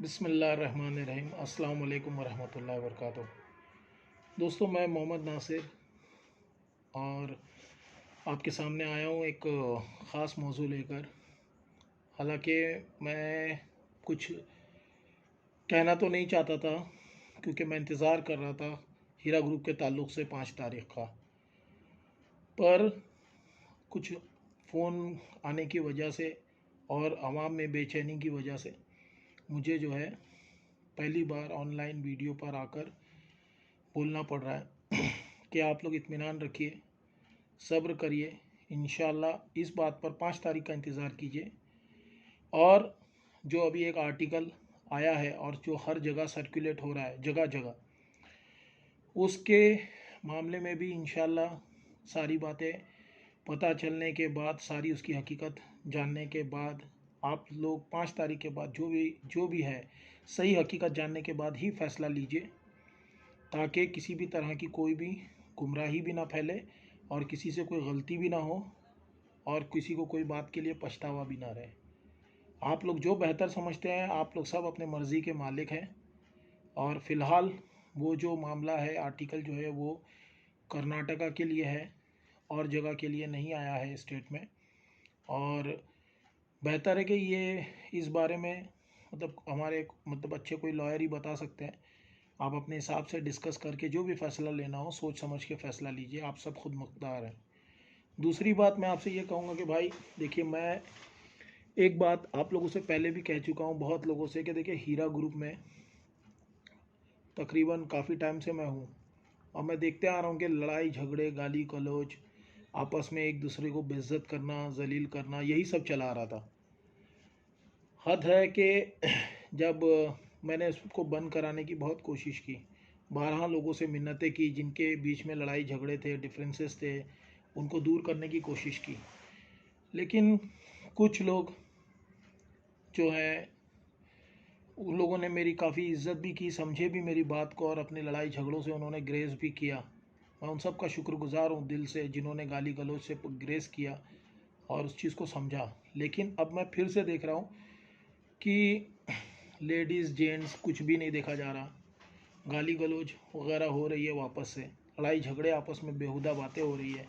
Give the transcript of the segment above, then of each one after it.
बिस्मिल्लाहिर्रहमानिर्रहीम। अस्सलाम वालेकुम वरहमतुल्लाहि वबरकातुहू। दोस्तों, मैं मोहम्मद नासिर और आपके सामने आया हूँ एक ख़ास मौजू लेकर। हालांकि मैं कुछ कहना तो नहीं चाहता था, क्योंकि मैं इंतज़ार कर रहा था हीरा ग्रुप के ताल्लुक़ से 5 तारीख़ का, पर कुछ फ़ोन आने की वजह से और आवाम में बेचैनी की वजह से मुझे जो है पहली बार ऑनलाइन वीडियो पर आकर बोलना पड़ रहा है कि आप लोग इत्मीनान रखिए, सब्र करिए। इंशाअल्लाह इस बात पर 5 तारीख़ का इंतज़ार कीजिए। और जो अभी एक आर्टिकल आया है और जो हर जगह सर्कुलेट हो रहा है जगह जगह, उसके मामले में भी इंशाअल्लाह सारी बातें पता चलने के बाद, सारी उसकी हकीकत जानने के बाद, आप लोग 5 तारीख़ के बाद जो भी है सही हकीकत जानने के बाद ही फ़ैसला लीजिए, ताकि किसी भी तरह की कोई भी गुमराही भी ना फैले और किसी से कोई गलती भी ना हो और किसी को कोई बात के लिए पछतावा भी ना रहे। आप लोग जो बेहतर समझते हैं, आप लोग सब अपने मर्ज़ी के मालिक हैं। और फ़िलहाल वो जो मामला है, आर्टिकल जो है वो कर्नाटका के लिए है और जगह के लिए नहीं आया है स्टेट में। और बेहतर है कि ये इस बारे में हमारे अच्छे कोई लॉयर ही बता सकते हैं। आप अपने हिसाब से डिस्कस करके जो भी फ़ैसला लेना हो सोच समझ के फ़ैसला लीजिए, आप सब खुद मुख्तार हैं। दूसरी बात मैं आपसे ये कहूँगा कि भाई देखिए, मैं एक बात आप लोगों से पहले भी कह चुका हूँ बहुत लोगों से कि देखिए, हीरा ग्रुप में तकरीबन काफ़ी टाइम से मैं हूँ और मैं देखते आ रहा हूँ कि लड़ाई झगड़े, गाली गलौज, आपस में एक दूसरे को बेइज्जत करना, जलील करना, यही सब चला रहा था। हद है कि जब मैंने इसको बंद कराने की बहुत कोशिश की, 12 लोगों से मिन्नतें की, जिनके बीच में लड़ाई झगड़े थे, डिफरेंसेस थे, उनको दूर करने की कोशिश की, लेकिन कुछ लोग जो है उन लोगों ने मेरी काफ़ी इज्जत भी की, समझे भी मेरी बात को और अपनी लड़ाई झगड़ों से उन्होंने ग्रेस भी किया। मैं उन सब का शुक्रगुजार हूँ दिल से, जिन्होंने गाली गलौज से ग्रेस किया और उस चीज़ को समझा। लेकिन अब मैं फिर से देख रहा हूँ कि लेडीज़ जेंट्स कुछ भी नहीं देखा जा रहा, गाली गलौज वगैरह हो रही है, वापस से लड़ाई झगड़े, आपस में बेहुदा बातें हो रही है,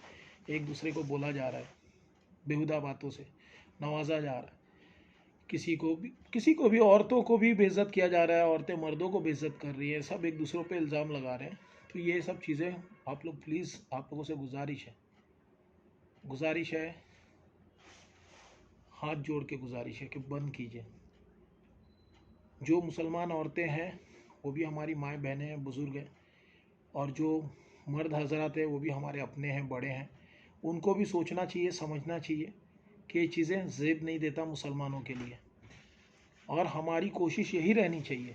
एक दूसरे को बोला जा रहा है, बेहुदा बातों से नवाजा जा रहा है, किसी को भी औरतों को भी बेइज्जत किया जा रहा है, औरतें मर्दों को बेइज्जत कर रही हैं, सब एक दूसरों पे इल्ज़ाम लगा रहे हैं। तो ये सब चीज़ें आप लोग प्लीज़, आप लोगों से गुजारिश है, हाथ जोड़ के गुजारिश है कि बंद कीजिए। जो मुसलमान औरतें हैं वो भी हमारी माएँ बहनें हैं, बुज़ुर्ग हैं, और जो मर्द हजरात हैं वो भी हमारे अपने हैं, बड़े हैं। उनको भी सोचना चाहिए, समझना चाहिए कि ये चीज़ें ज़ेब नहीं देता मुसलमानों के लिए। और हमारी कोशिश यही रहनी चाहिए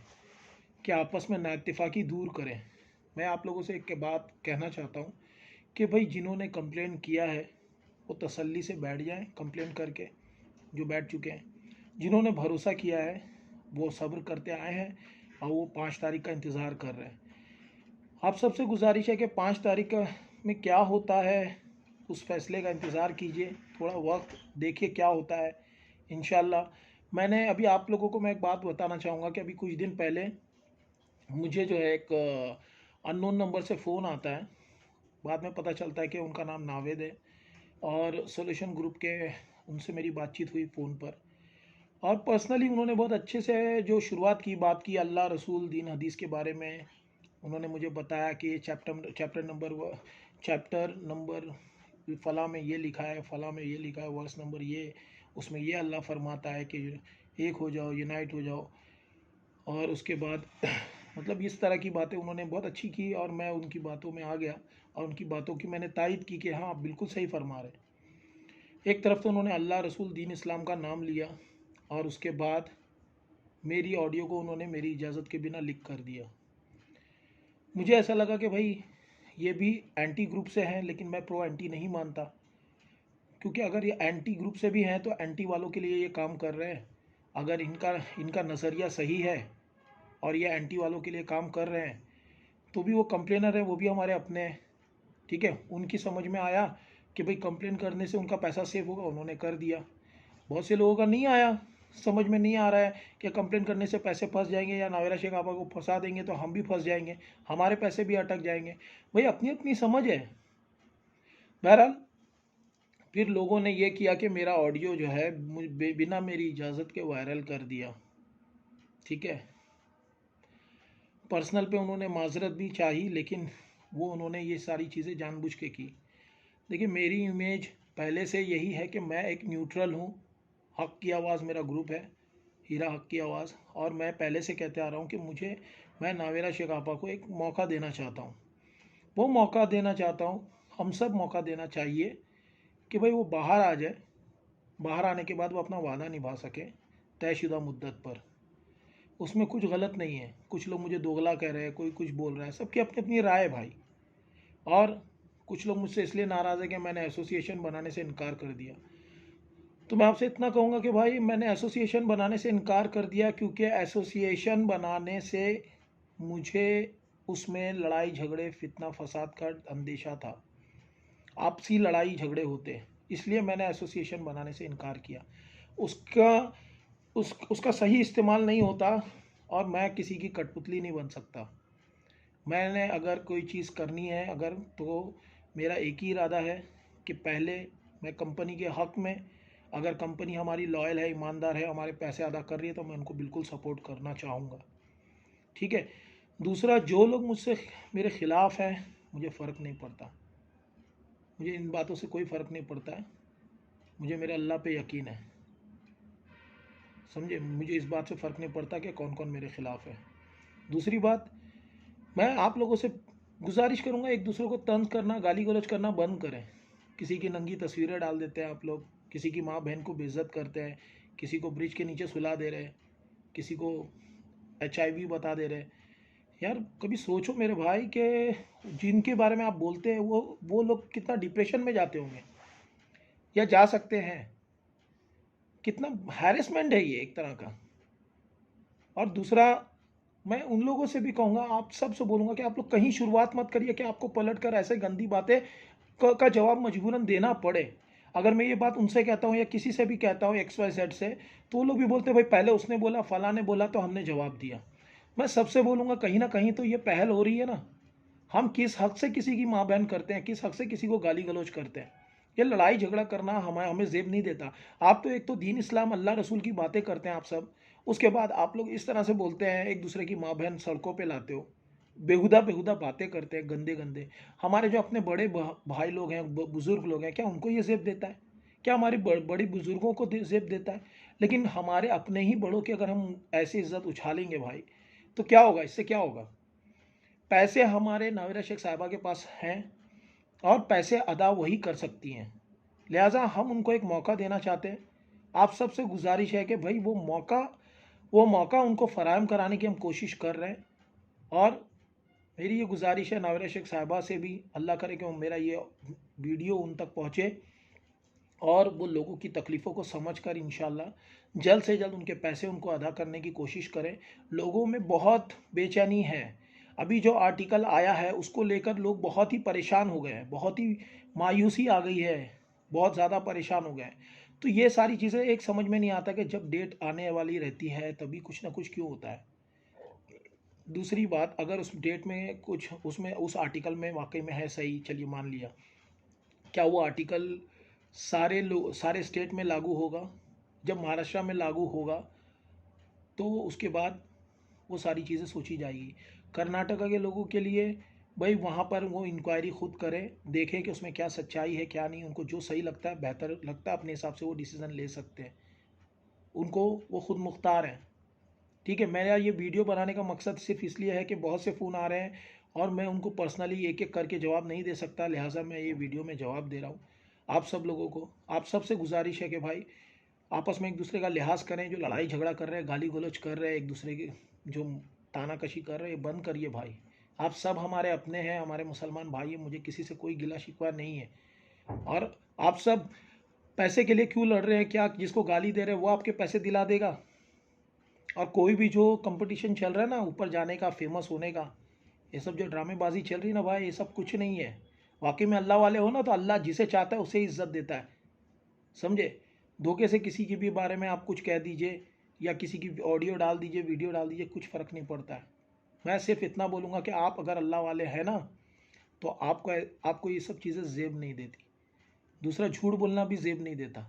कि आपस में नाइत्तेफाकी दूर करें। मैं आप लोगों से एक बात कहना चाहता हूँ कि भाई जिन्होंने कंप्लेन किया है वो तसल्ली से बैठ जाएं, कंप्लेन करके, जो बैठ चुके हैं। जिन्होंने भरोसा किया है वो सब्र करते आए हैं और वो 5 तारीख़ का इंतज़ार कर रहे हैं। आप सबसे गुजारिश है कि 5 तारीख़ में क्या होता है उस फैसले का इंतज़ार कीजिए, थोड़ा वक्त देखिए क्या होता है। इंशाल्लाह मैंने अभी आप लोगों को मैं एक बात बताना चाहूँगा कि अभी कुछ दिन पहले मुझे जो है एक अननोन नंबर से फ़ोन आता है, बाद में पता चलता है कि उनका नाम नावेद है और सोल्यूशन ग्रुप के, उनसे मेरी बातचीत हुई फ़ोन पर और पर्सनली उन्होंने बहुत अच्छे से जो शुरुआत की, बात की अल्लाह रसूल दीन हदीस के बारे में। उन्होंने मुझे बताया कि चैप्टर नंबर फ़ला में ये लिखा है, फ़ला में ये लिखा है, वर्स नंबर ये, उसमें ये अल्लाह फरमाता है कि एक हो जाओ, यूनाइट हो जाओ। और उसके बाद इस तरह की बातें उन्होंने बहुत अच्छी की और मैं उनकी बातों में आ गया और उनकी बातों की मैंने तायद की कि हाँ, आप बिल्कुल सही फरमा रहे। एक तरफ तो उन्होंने अल्लाह रसूल दीन इस्लाम का नाम लिया और उसके बाद मेरी ऑडियो को उन्होंने मेरी इजाज़त के बिना लिख कर दिया। मुझे ऐसा लगा कि भाई ये भी एंटी ग्रुप से हैं, लेकिन मैं प्रो एंटी नहीं मानता, क्योंकि अगर ये एंटी ग्रुप से भी हैं तो एंटी वालों के लिए ये काम कर रहे हैं। अगर इनका नज़रिया सही है और ये एंटी वालों के लिए काम कर रहे हैं तो भी वो कंप्लेनर है, वो भी हमारे अपने हैं, ठीक है। उनकी समझ में आया कि भाई कंप्लेन करने से उनका पैसा सेव होगा, उन्होंने कर दिया। बहुत से लोगों का नहीं आया समझ में नहीं आ रहा है कि कंप्लेन करने से पैसे फंस जाएंगे या नावेरा शेख आपा को फंसा देंगे तो हम भी फंस जाएंगे, हमारे पैसे भी अटक जाएंगे। भाई अपनी अपनी समझ है। बहरहाल फिर लोगों ने ये किया कि मेरा ऑडियो जो है बिना मेरी इजाज़त के वायरल कर दिया। ठीक है, पर्सनल पे उन्होंने माजरत भी चाही, लेकिन वो उन्होंने ये सारी चीज़ें जानबूझ के की। देखिए मेरी इमेज पहले से यही है कि मैं एक न्यूट्रल हूँ। हक की आवाज़ मेरा ग्रुप है, हीरा हक की आवाज़, और मैं पहले से कहते आ रहा हूँ कि मैं नावेरा शेख आपा को एक मौका देना चाहता हूँ। वो मौका देना चाहता हूँ, हम सब मौका देना चाहिए कि भाई वो बाहर आ जाए, बाहर आने के बाद वो अपना वादा निभा सके तयशुदा मुद्दत पर। उसमें कुछ गलत नहीं है। कुछ लोग मुझे दोगला कह रहे हैं, कोई कुछ बोल रहा है, सबकी अपनी अपनी राय है भाई। और कुछ लोग मुझसे इसलिए नाराज़ है कि मैंने एसोसिएशन बनाने से इनकार कर दिया। तो मैं आपसे इतना कहूँगा कि भाई मैंने एसोसिएशन बनाने से इनकार कर दिया क्योंकि एसोसिएशन बनाने से मुझे उसमें लड़ाई झगड़े फितना फसाद का अंदेशा था, आपसी लड़ाई झगड़े होते, इसलिए मैंने एसोसिएशन बनाने से इनकार किया। उसका उसका सही इस्तेमाल नहीं होता और मैं किसी की कठपुतली नहीं बन सकता। मैंने अगर कोई चीज़ करनी है अगर, तो मेरा एक ही इरादा है कि पहले मैं कंपनी के हक़ में, अगर कंपनी हमारी लॉयल है, ईमानदार है, हमारे पैसे अदा कर रही है तो मैं उनको बिल्कुल सपोर्ट करना चाहूँगा। ठीक है। दूसरा, जो लोग मुझसे मेरे ख़िलाफ़ हैं, मुझे फ़र्क नहीं पड़ता, मुझे इन बातों से कोई फ़र्क नहीं पड़ता है। मुझे मेरे अल्लाह पे यकीन है, समझे। मुझे इस बात से फ़र्क नहीं पड़ता कि कौन कौन मेरे ख़िलाफ़ है। दूसरी बात, मैं आप लोगों से गुजारिश करूंगा, एक दूसरे को तंज करना, गाली गलौज करना बंद करें। किसी की नंगी तस्वीरें डाल देते हैं आप लोग, किसी की माँ बहन को बेइज्जत करते हैं, किसी को ब्रिज के नीचे सुला दे रहे हैं, किसी को HIV बता दे रहे हैं। यार कभी सोचो मेरे भाई कि जिनके बारे में आप बोलते हैं वो लोग कितना डिप्रेशन में जाते होंगे या जा सकते हैं। कितना हैरेसमेंट है ये एक तरह का। और दूसरा, मैं उन लोगों से भी कहूँगा, आप सबसे बोलूँगा कि आप लोग कहीं शुरुआत मत करिए कि आपको पलट कर ऐसे गंदी बातें का जवाब मजबूरन देना पड़े। अगर मैं ये बात उनसे कहता हूँ या किसी से भी कहता हूँ XYZ से, तो वो लोग भी बोलते हैं भाई पहले उसने बोला, फलां ने बोला तो हमने जवाब दिया। मैं सबसे बोलूँगा कहीं ना कहीं तो ये पहल हो रही है ना। हम किस हक से किसी की माँ बहन करते हैं, किस हक से किसी को गाली गलौज करते हैं। ये लड़ाई झगड़ा करना हमें जेब नहीं देता। आप तो एक तो दीन इस्लाम अल्लाह रसूल की बातें करते हैं आप सब, उसके बाद आप लोग इस तरह से बोलते हैं, एक दूसरे की माँ बहन सड़कों पे लाते हो, बेहुदा बेहुदा बातें करते हैं, गंदे गंदे। हमारे जो अपने बड़े भाई लोग हैं, बुज़ुर्ग लोग हैं, क्या उनको ये जेब देता है? क्या हमारे बड़ी बुज़ुर्गों को जेब देता है? लेकिन हमारे अपने ही बड़ों की अगर हम ऐसी इज्जत उछालेंगे भाई, तो क्या होगा? इससे क्या होगा? पैसे हमारे नावेरा शेख साहिबा के पास हैं और पैसे अदा वही कर सकती हैं, लिहाजा हम उनको एक मौका देना चाहते हैं। आप सबसे गुजारिश है कि भाई वो मौका उनको फ़राहम कराने की हम कोशिश कर रहे हैं। और मेरी ये गुजारिश है नावेरा शेख साहिबा से भी, अल्लाह करे कि मेरा ये वीडियो उन तक पहुँचे और वो लोगों की तकलीफ़ों को समझ कर इंशाल्लाह जल्द से जल्द उनके पैसे उनको अदा करने की कोशिश करें। लोगों में बहुत बेचैनी है। अभी जो आर्टिकल आया है उसको लेकर लोग बहुत ही परेशान हो गए हैं, बहुत ही मायूसी आ गई है, बहुत ज़्यादा परेशान हो गए हैं। तो ये सारी चीज़ें एक समझ में नहीं आता कि जब डेट आने वाली रहती है तभी कुछ ना कुछ क्यों होता है। दूसरी बात, अगर उस डेट में कुछ उसमें उस आर्टिकल में वाकई में है सही, चलिए मान लिया, क्या वो आर्टिकल सारे स्टेट में लागू होगा? जब महाराष्ट्र में लागू होगा तो उसके बाद वो सारी चीज़ें सोची जाएगी। कर्नाटका के लोगों के लिए भाई वहाँ पर वो इंक्वायरी खुद करें, देखें कि उसमें क्या सच्चाई है क्या नहीं। उनको जो सही लगता है, बेहतर लगता है, अपने हिसाब से वो डिसीज़न ले सकते हैं। उनको वो खुद मुख्तार हैं। ठीक है। मेरा ये वीडियो बनाने का मकसद सिर्फ इसलिए है कि बहुत से फ़ोन आ रहे हैं और मैं उनको पर्सनली एक एक करके जवाब नहीं दे सकता, लिहाजा मैं ये वीडियो में जवाब दे रहा हूँ आप सब लोगों को। आप सबसे गुजारिश है कि भाई आपस में एक दूसरे का लिहाज करें। जो लड़ाई झगड़ा कर रहे हैं, गाली गलौज कर रहे हैं, एक दूसरे की जो तानाकशी कर रहे हैं, बंद करिए भाई। आप सब हमारे अपने हैं, हमारे मुसलमान भाई हैं, मुझे किसी से कोई गिला शिकवा नहीं है। और आप सब पैसे के लिए क्यों लड़ रहे हैं? क्या जिसको गाली दे रहे हैं वो आपके पैसे दिला देगा? और कोई भी जो कंपटीशन चल रहा है ना ऊपर जाने का, फेमस होने का, ये सब जो ड्रामेबाजी चल रही है ना भाई, ये सब कुछ नहीं है। वाकई में अल्लाह वाले हो ना तो अल्लाह जिसे चाहता है उसे इज्जत देता है, समझे। धोखे से किसी के भी बारे में आप कुछ कह दीजिए या किसी की ऑडियो डाल दीजिए, वीडियो डाल दीजिए, कुछ फ़र्क नहीं पड़ता है। मैं सिर्फ इतना बोलूँगा कि आप अगर अल्लाह वाले हैं ना, तो आपको ये सब चीज़ें ज़ेब नहीं देती। दूसरा, झूठ बोलना भी ज़ेब नहीं देता।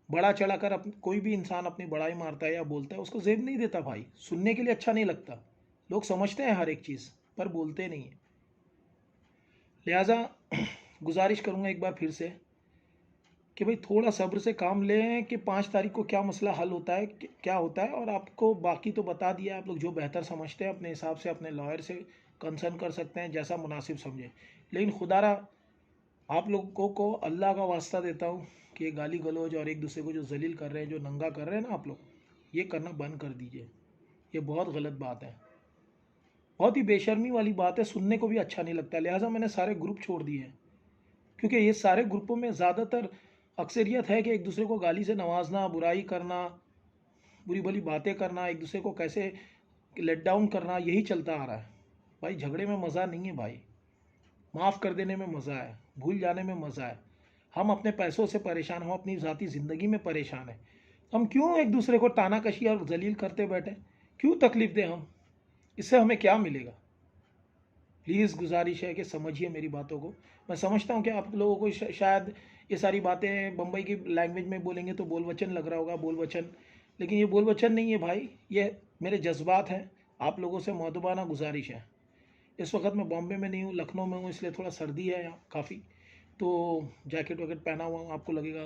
बड़ा चढ़ाकर कोई भी इंसान अपनी बड़ाई मारता है या बोलता है, उसको ज़ेब नहीं देता भाई। सुनने के लिए अच्छा नहीं लगता। लोग समझते हैं हर एक चीज़, पर बोलते नहीं है। लिहाजा गुजारिश करूँगा एक बार फिर से कि भाई थोड़ा सब्र से काम लें कि 5 तारीख को क्या मसला हल होता है, क्या होता है। और आपको बाकी तो बता दिया, आप लोग जो बेहतर समझते हैं अपने हिसाब से अपने लॉयर से कंसर्न कर सकते हैं, जैसा मुनासिब समझे। लेकिन खुदारा आप लोगों को अल्लाह का वास्ता देता हूँ कि ये गाली गलौज और एक दूसरे को जो जलील कर रहे हैं, जो नंगा कर रहे हैं ना, आप लोग ये करना बंद कर दीजिए। ये बहुत गलत बात है, बहुत ही बेशर्मी वाली बात है, सुनने को भी अच्छा नहीं लगता। लिहाजा मैंने सारे ग्रुप छोड़ दिए हैं, क्योंकि ये सारे ग्रुपों में ज़्यादातर अक्सरियत है कि एक दूसरे को गाली से नवाजना, बुराई करना, बुरी भली बातें करना, एक दूसरे को कैसे लेट डाउन करना, यही चलता आ रहा है। भाई झगड़े में मज़ा नहीं है भाई, माफ़ कर देने में मज़ा है, भूल जाने में मज़ा है। हम अपने पैसों से परेशान, हम अपनी ज़ाती ज़िंदगी में परेशान हैं। हम क्यों एक दूसरे को तानाकशी और जलील करते बैठे? क्यों तकलीफ़ दें हम? इससे हमें क्या मिलेगा? प्लीज़ गुजारिश है कि समझिए मेरी बातों को। मैं समझता हूँ कि आप लोगों को शायद ये सारी बातें बम्बई की लैंग्वेज में बोलेंगे तो बोल वचन लग रहा होगा, बोल वचन। लेकिन ये बोल वचन नहीं है भाई, ये मेरे जज्बात हैं। आप लोगों से मौदबाना गुजारिश है। इस वक्त मैं बॉम्बे में नहीं हूँ, लखनऊ में हूँ, इसलिए थोड़ा सर्दी है यहाँ काफ़ी, तो जैकेट वैकेट पहना हुआ हूँ। आपको लगेगा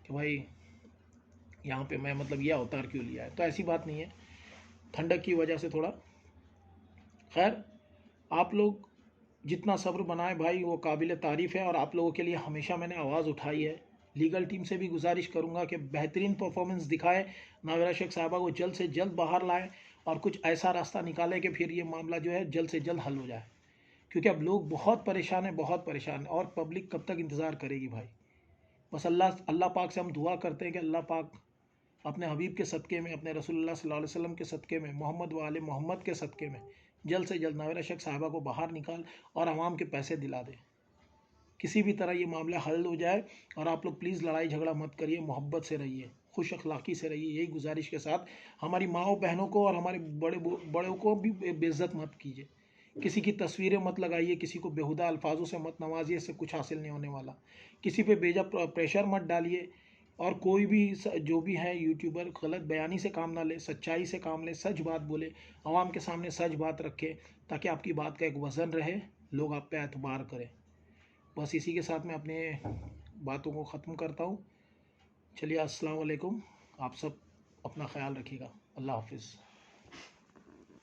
कि भाई यहाँ पे मैं मतलब ये अवतार क्यों लिया है, तो ऐसी बात नहीं है, ठंडक की वजह से थोड़ा। खैर, आप लोग जितना सब्र बनाए भाई, वो काबिल तारीफ़ है। और आप लोगों के लिए हमेशा मैंने आवाज़ उठाई है। लीगल टीम से भी गुजारिश करूंगा कि बेहतरीन परफॉर्मेंस दिखाए, नावेरा शेख साहबा को जल्द से जल्द बाहर लाएं और कुछ ऐसा रास्ता निकालें कि फिर ये मामला जो है जल्द से जल्द हल हो जाए। क्योंकि अब लोग बहुत परेशान हैं, बहुत परेशान हैं, और पब्लिक कब तक इंतज़ार करेगी भाई। बस अल्लाह अल्लाह पाक से हम दुआ करते हैं कि अल्लाह पाक अपने हबीब के सदक़े में, अपने रसूलुल्लाह सल्लल्लाहु अलैहि वसल्लम के सदक़े में, मोहम्मद वाले मोहम्मद के सदक़े में जल्द से जल्द नावेरा शेख साहिबा को बाहर निकाल और आवाम के पैसे दिला दे। किसी भी तरह ये मामला हल हो जाए। और आप लोग प्लीज़ लड़ाई झगड़ा मत करिए, मोहब्बत से रहिए, खुश अखलाक़ी से रहिए, यही गुजारिश के साथ। हमारी माओ बहनों को और हमारे बड़ों को भी बेइज्जत मत कीजिए। किसी की तस्वीरें मत लगाइए, किसी को बेहुदा अल्फाजों से मत नवाजिए, इससे कुछ हासिल नहीं होने वाला। किसी पे बेजा प्रेशर मत डालिए। और कोई भी जो भी है यूट्यूबर गलत बयानी से काम ना ले, सच्चाई से काम ले, सच बात बोले, आवाम के सामने सच बात रखे, ताकि आपकी बात का एक वज़न रहे, लोग आप पे एतबार करें। बस इसी के साथ मैं अपने बातों को ख़त्म करता हूँ। चलिए, अस्सलाम वालेकुम। आप सब अपना ख्याल रखिएगा। अल्लाह हाफिज़।